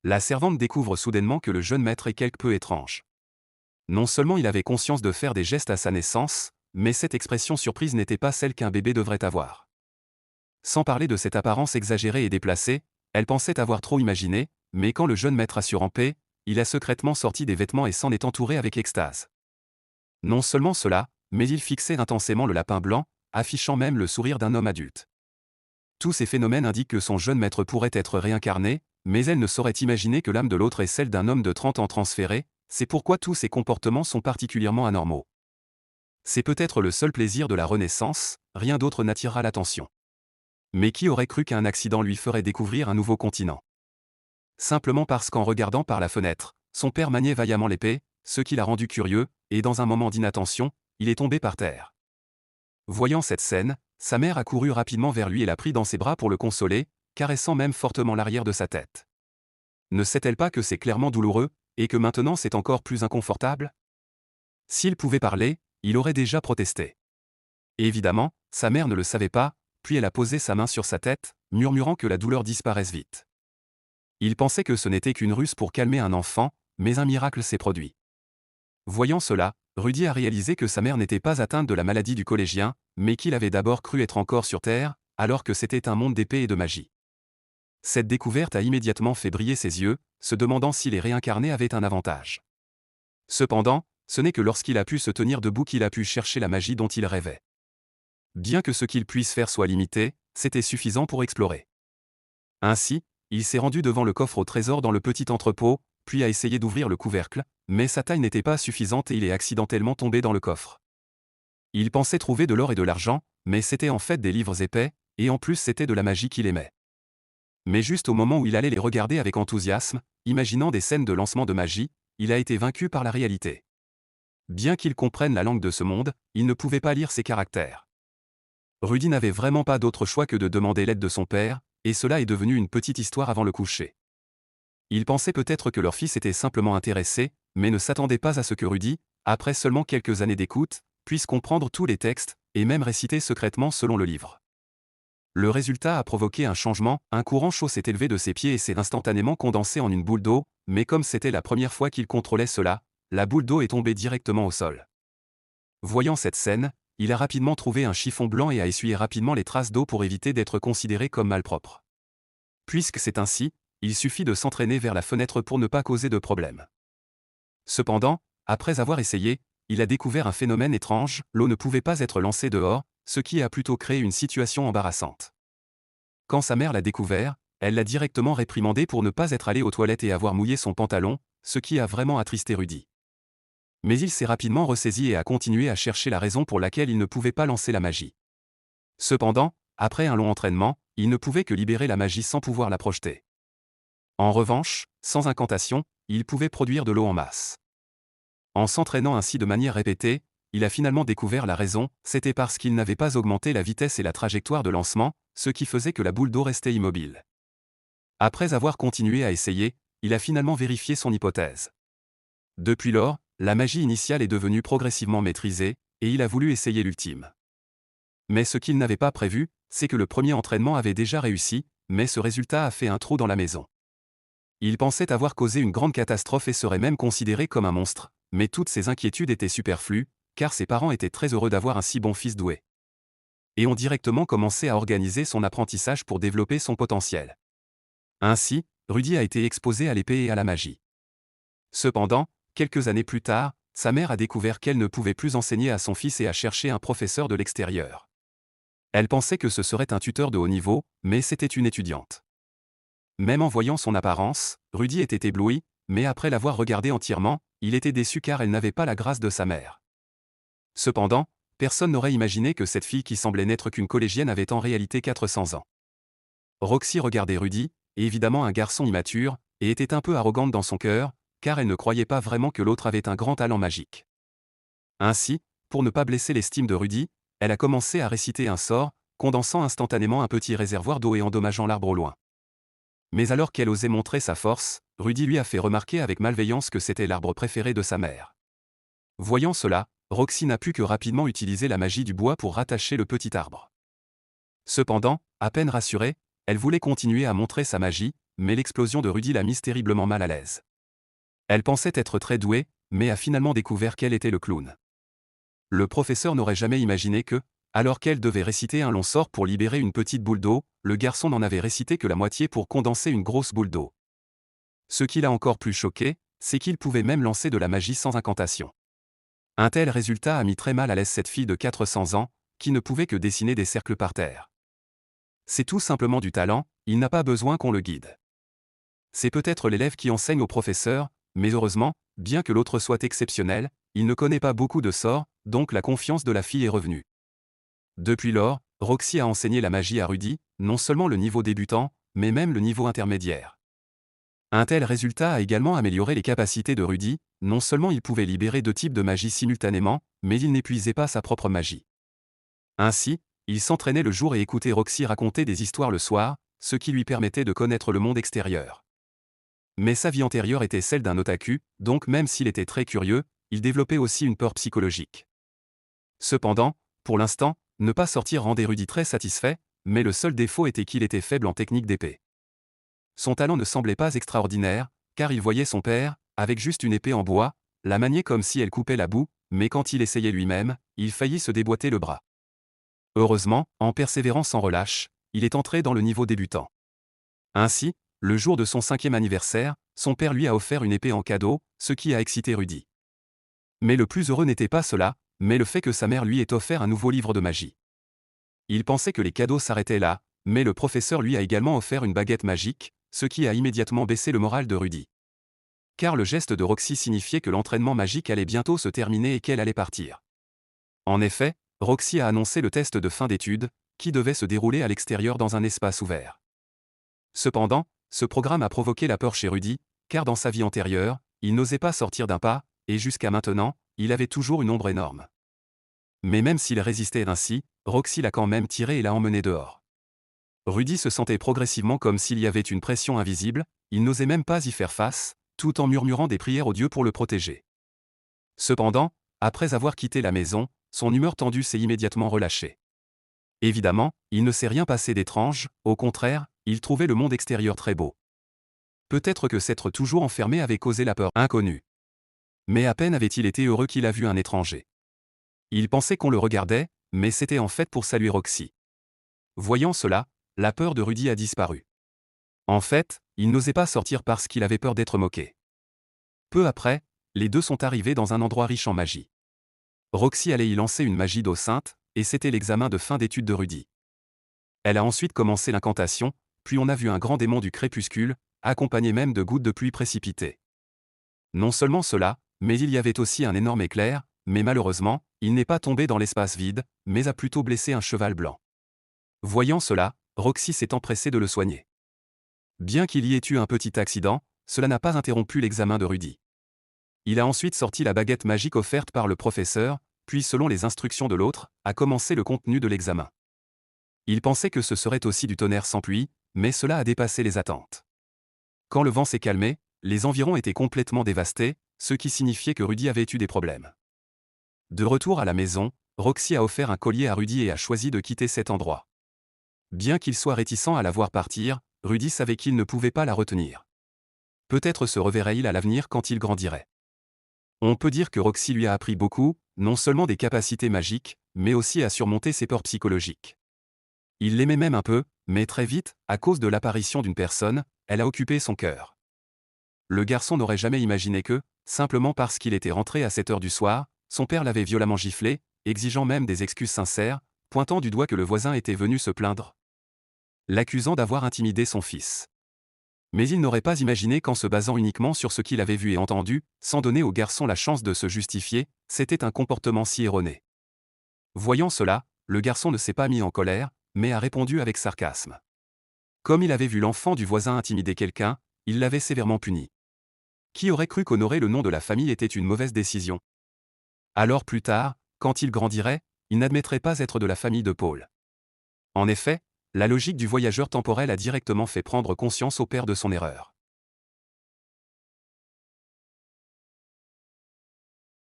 La servante découvre soudainement que le jeune maître est quelque peu étrange. Non seulement il avait conscience de faire des gestes à sa naissance, mais cette expression surprise n'était pas celle qu'un bébé devrait avoir. Sans parler de cette apparence exagérée et déplacée, elle pensait avoir trop imaginé, mais quand le jeune maître assure en paix, il a secrètement sorti des vêtements et s'en est entouré avec extase. Non seulement cela, mais il fixait intensément le lapin blanc, affichant même le sourire d'un homme adulte. Tous ces phénomènes indiquent que son jeune maître pourrait être réincarné, mais elle ne saurait imaginer que l'âme de l'autre est celle d'un homme de 30 ans transféré, c'est pourquoi tous ces comportements sont particulièrement anormaux. C'est peut-être le seul plaisir de la Renaissance, rien d'autre n'attirera l'attention. Mais qui aurait cru qu'un accident lui ferait découvrir un nouveau continent? Simplement parce qu'en regardant par la fenêtre, son père maniait vaillamment l'épée, ce qui l'a rendu curieux, et dans un moment d'inattention, il est tombé par terre. Voyant cette scène, sa mère a couru rapidement vers lui et l'a pris dans ses bras pour le consoler, caressant même fortement l'arrière de sa tête. Ne sait-elle pas que c'est clairement douloureux, et que maintenant c'est encore plus inconfortable? S'il pouvait parler, il aurait déjà protesté. Et évidemment, sa mère ne le savait pas, puis elle a posé sa main sur sa tête, murmurant que la douleur disparaisse vite. Il pensait que ce n'était qu'une ruse pour calmer un enfant, mais un miracle s'est produit. Voyant cela, Rudy a réalisé que sa mère n'était pas atteinte de la maladie du collégien, mais qu'il avait d'abord cru être encore sur Terre, alors que c'était un monde d'épée et de magie. Cette découverte a immédiatement fait briller ses yeux, se demandant si les réincarnés avaient un avantage. Cependant, ce n'est que lorsqu'il a pu se tenir debout qu'il a pu chercher la magie dont il rêvait. Bien que ce qu'il puisse faire soit limité, c'était suffisant pour explorer. Ainsi, il s'est rendu devant le coffre au trésor dans le petit entrepôt, puis a essayé d'ouvrir le couvercle, mais sa taille n'était pas suffisante et il est accidentellement tombé dans le coffre. Il pensait trouver de l'or et de l'argent, mais c'était en fait des livres épais, et en plus c'était de la magie qu'il aimait. Mais juste au moment où il allait les regarder avec enthousiasme, imaginant des scènes de lancement de magie, il a été vaincu par la réalité. Bien qu'il comprenne la langue de ce monde, il ne pouvait pas lire ses caractères. Rudy n'avait vraiment pas d'autre choix que de demander l'aide de son père, et cela est devenu une petite histoire avant le coucher. Il pensait peut-être que leur fils était simplement intéressé, mais ne s'attendait pas à ce que Rudy, après seulement quelques années d'écoute, puisse comprendre tous les textes, et même réciter secrètement selon le livre. Le résultat a provoqué un changement, un courant chaud s'est élevé de ses pieds et s'est instantanément condensé en une boule d'eau, mais comme c'était la première fois qu'il contrôlait cela, la boule d'eau est tombée directement au sol. Voyant cette scène, il a rapidement trouvé un chiffon blanc et a essuyé rapidement les traces d'eau pour éviter d'être considéré comme malpropre. Puisque c'est ainsi, il suffit de s'entraîner vers la fenêtre pour ne pas causer de problème. Cependant, après avoir essayé, il a découvert un phénomène étrange, l'eau ne pouvait pas être lancée dehors, ce qui a plutôt créé une situation embarrassante. Quand sa mère l'a découvert, elle l'a directement réprimandé pour ne pas être allé aux toilettes et avoir mouillé son pantalon, ce qui a vraiment attristé Rudy. Mais il s'est rapidement ressaisi et a continué à chercher la raison pour laquelle il ne pouvait pas lancer la magie. Cependant, après un long entraînement, il ne pouvait que libérer la magie sans pouvoir la projeter. En revanche, sans incantation, il pouvait produire de l'eau en masse. En s'entraînant ainsi de manière répétée, il a finalement découvert la raison, c'était parce qu'il n'avait pas augmenté la vitesse et la trajectoire de lancement, ce qui faisait que la boule d'eau restait immobile. Après avoir continué à essayer, il a finalement vérifié son hypothèse. Depuis lors, la magie initiale est devenue progressivement maîtrisée, et il a voulu essayer l'ultime. Mais ce qu'il n'avait pas prévu, c'est que le premier entraînement avait déjà réussi, mais ce résultat a fait un trou dans la maison. Il pensait avoir causé une grande catastrophe et serait même considéré comme un monstre, mais toutes ses inquiétudes étaient superflues, car ses parents étaient très heureux d'avoir un si bon fils doué. Et ont directement commencé à organiser son apprentissage pour développer son potentiel. Ainsi, Rudy a été exposé à l'épée et à la magie. Cependant, quelques années plus tard, sa mère a découvert qu'elle ne pouvait plus enseigner à son fils et a cherché un professeur de l'extérieur. Elle pensait que ce serait un tuteur de haut niveau, mais c'était une étudiante. Même en voyant son apparence, Rudy était ébloui, mais après l'avoir regardée entièrement, il était déçu car elle n'avait pas la grâce de sa mère. Cependant, personne n'aurait imaginé que cette fille qui semblait n'être qu'une collégienne avait en réalité 400 ans. Roxy regardait Rudy, évidemment un garçon immature, et était un peu arrogante dans son cœur, car elle ne croyait pas vraiment que l'autre avait un grand talent magique. Ainsi, pour ne pas blesser l'estime de Rudy, elle a commencé à réciter un sort, condensant instantanément un petit réservoir d'eau et endommageant l'arbre au loin. Mais alors qu'elle osait montrer sa force, Rudy lui a fait remarquer avec malveillance que c'était l'arbre préféré de sa mère. Voyant cela, Roxy n'a pu que rapidement utiliser la magie du bois pour rattacher le petit arbre. Cependant, à peine rassurée, elle voulait continuer à montrer sa magie, mais l'explosion de Rudy l'a mise terriblement mal à l'aise. Elle pensait être très douée, mais a finalement découvert qu'elle était le clown. Le professeur n'aurait jamais imaginé que, alors qu'elle devait réciter un long sort pour libérer une petite boule d'eau, le garçon n'en avait récité que la moitié pour condenser une grosse boule d'eau. Ce qui l'a encore plus choqué, c'est qu'il pouvait même lancer de la magie sans incantation. Un tel résultat a mis très mal à l'aise cette fille de 400 ans, qui ne pouvait que dessiner des cercles par terre. C'est tout simplement du talent, il n'a pas besoin qu'on le guide. C'est peut-être l'élève qui enseigne au professeur, mais heureusement, bien que l'autre soit exceptionnel, il ne connaît pas beaucoup de sorts, donc la confiance de la fille est revenue. Depuis lors, Roxy a enseigné la magie à Rudy, non seulement le niveau débutant, mais même le niveau intermédiaire. Un tel résultat a également amélioré les capacités de Rudy, non seulement il pouvait libérer 2 types de magie simultanément, mais il n'épuisait pas sa propre magie. Ainsi, il s'entraînait le jour et écoutait Roxy raconter des histoires le soir, ce qui lui permettait de connaître le monde extérieur. Mais sa vie antérieure était celle d'un otaku, donc même s'il était très curieux, il développait aussi une peur psychologique. Cependant, pour l'instant, ne pas sortir rendait Rudy très satisfait, mais le seul défaut était qu'il était faible en technique d'épée. Son talent ne semblait pas extraordinaire, car il voyait son père, avec juste une épée en bois, la manier comme si elle coupait la boue, mais quand il essayait lui-même, il faillit se déboîter le bras. Heureusement, en persévérant sans relâche, il est entré dans le niveau débutant. Ainsi, le jour de son 5e anniversaire, son père lui a offert une épée en cadeau, ce qui a excité Rudy. Mais le plus heureux n'était pas cela, mais le fait que sa mère lui ait offert un nouveau livre de magie. Il pensait que les cadeaux s'arrêtaient là, mais le professeur lui a également offert une baguette magique, ce qui a immédiatement baissé le moral de Rudy. Car le geste de Roxy signifiait que l'entraînement magique allait bientôt se terminer et qu'elle allait partir. En effet, Roxy a annoncé le test de fin d'études, qui devait se dérouler à l'extérieur dans un espace ouvert. Cependant, ce programme a provoqué la peur chez Rudy, car dans sa vie antérieure, il n'osait pas sortir d'un pas, et jusqu'à maintenant, il avait toujours une ombre énorme. Mais même s'il résistait ainsi, Roxy l'a quand même tiré et l'a emmené dehors. Rudy se sentait progressivement comme s'il y avait une pression invisible, il n'osait même pas y faire face, tout en murmurant des prières aux dieux pour le protéger. Cependant, après avoir quitté la maison, son humeur tendue s'est immédiatement relâchée. Évidemment, il ne s'est rien passé d'étrange, au contraire, il trouvait le monde extérieur très beau. Peut-être que s'être toujours enfermé avait causé la peur inconnue. Mais à peine avait-il été heureux qu'il a vu un étranger. Il pensait qu'on le regardait, mais c'était en fait pour saluer Roxy. Voyant cela, la peur de Rudy a disparu. En fait, il n'osait pas sortir parce qu'il avait peur d'être moqué. Peu après, les deux sont arrivés dans un endroit riche en magie. Roxy allait y lancer une magie d'eau sainte, et c'était l'examen de fin d'études de Rudy. Elle a ensuite commencé l'incantation, puis on a vu un grand démon du crépuscule, accompagné même de gouttes de pluie précipitées. Non seulement cela, mais il y avait aussi un énorme éclair, mais malheureusement, il n'est pas tombé dans l'espace vide, mais a plutôt blessé un cheval blanc. Voyant cela, Roxy s'est empressée de le soigner. Bien qu'il y ait eu un petit accident, cela n'a pas interrompu l'examen de Rudy. Il a ensuite sorti la baguette magique offerte par le professeur, puis selon les instructions de l'autre, a commencé le contenu de l'examen. Il pensait que ce serait aussi du tonnerre sans pluie, mais cela a dépassé les attentes. Quand le vent s'est calmé, les environs étaient complètement dévastés, ce qui signifiait que Rudy avait eu des problèmes. De retour à la maison, Roxy a offert un collier à Rudy et a choisi de quitter cet endroit. Bien qu'il soit réticent à la voir partir, Rudy savait qu'il ne pouvait pas la retenir. Peut-être se reverrait-il à l'avenir quand il grandirait. On peut dire que Roxy lui a appris beaucoup, non seulement des capacités magiques, mais aussi à surmonter ses peurs psychologiques. Il l'aimait même un peu, mais très vite, à cause de l'apparition d'une personne, elle a occupé son cœur. Le garçon n'aurait jamais imaginé que, simplement parce qu'il était rentré à cette heure du soir, son père l'avait violemment giflé, exigeant même des excuses sincères, pointant du doigt que le voisin était venu se plaindre, l'accusant d'avoir intimidé son fils. Mais il n'aurait pas imaginé qu'en se basant uniquement sur ce qu'il avait vu et entendu, sans donner au garçon la chance de se justifier, c'était un comportement si erroné. Voyant cela, le garçon ne s'est pas mis en colère, mais a répondu avec sarcasme. Comme il avait vu l'enfant du voisin intimider quelqu'un, il l'avait sévèrement puni. Qui aurait cru qu'honorer le nom de la famille était une mauvaise décision? Alors plus tard, quand il grandirait, il n'admettrait pas être de la famille de Paul. En effet, la logique du voyageur temporel a directement fait prendre conscience au père de son erreur.